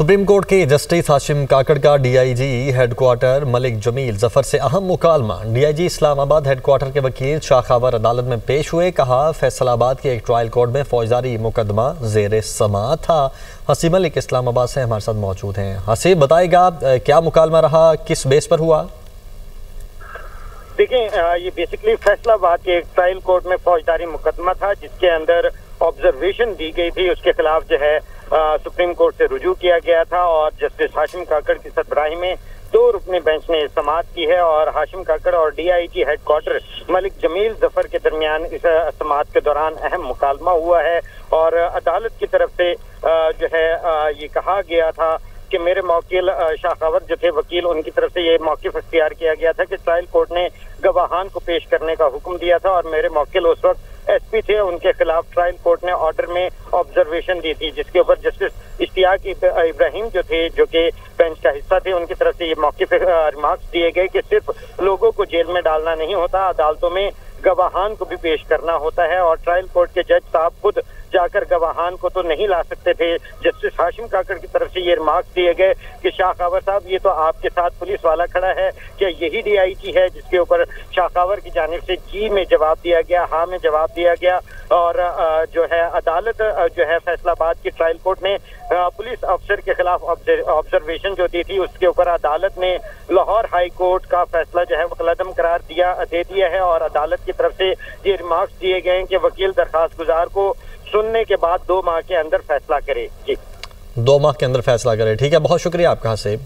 Supreme court के justice Hashim काकड़ का DIG headquarter Malik Jameel Zafar से अहम मुकालमा। डीआईजी इस्लामाबाद हेडक्वार्टर के वकील शाखावर अदालत में पेश हुए। कहा, फैसलाबाद के एक ट्रायल कोर्ट में फौजदारी मुकदमा जेर समाअत था। हसीब मलिक इस्लामाबाद से हमारे साथ मौजूद हैं। हसीब, बताएगा क्या मुकालमा रहा, किस बेस पर हुआ? देखिए, ये बेसिकली फैसलाबाद के एक ट्रायल कोर्ट में फौजदारी मुकदमा था जिसके अंदर ऑब्जर्वेशन दी गई थी। उसके खिलाफ जो है सुप्रीम कोर्ट से रुजू किया गया था और जस्टिस हाशिम काकड़ की सरबराही में 2 रुकनी बेंच ने समाअत की है और हाशिम काकड़ और डीआईजी हेडक्वार्टर मलिक जमील जफर के दरमियान इस समाअत के दौरान अहम मुकालमा हुआ है और अदालत की तरफ से जो है ये कहा गया था कि मेरे मौकिल शाखावर जो थे वकील, उनकी तरफ से ये मौक़िफ़ इख्तियार किया गया था कि ट्रायल कोर्ट ने गवाहान को पेश करने का हुक्म दिया था और मेरे मौकिल उस वक्त एसपी थे। उनके खिलाफ ट्रायल कोर्ट ने ऑर्डर में ऑब्जर्वेशन दी थी जिसके ऊपर जस्टिस इश्तियाक इब्राहिम जो थे, जो कि बेंच का हिस्सा थे, उनकी तरफ से ये मौक़िफ़ रिमार्क्स दिए गए कि सिर्फ लोगों को जेल में डालना नहीं होता, अदालतों में गवाहान को भी पेश करना होता है। और ट्रायल कोर्ट के जज साहब खुद जाकर गवाहान को तो नहीं ला सकते थे। जस्टिस हाशिम काकड़ की तरफ से ये रिमार्क्स दिए गए कि शाखावर साहब, ये तो आपके साथ पुलिस वाला खड़ा है, क्या यही डीआईजी है? जिसके ऊपर शाखावर की जानिब से जी में जवाब दिया गया, हाँ में जवाब दिया गया। और जो है अदालत जो है फैसलाबाद की ट्रायल कोर्ट ने पुलिस अफसर के खिलाफ ऑब्जर्वेशन जो दी थी, उसके ऊपर अदालत ने लाहौर हाई कोर्ट का फैसला जो है वो कलअदम करार दे दिया है और अदालत की तरफ से ये रिमार्क्स दिए गए हैं कि वकील दरखास्त गुजार को सुनने के बाद 2 माह के अंदर फैसला करे। जी, 2 माह के अंदर फैसला करे। ठीक है, बहुत शुक्रिया आपका हसीब।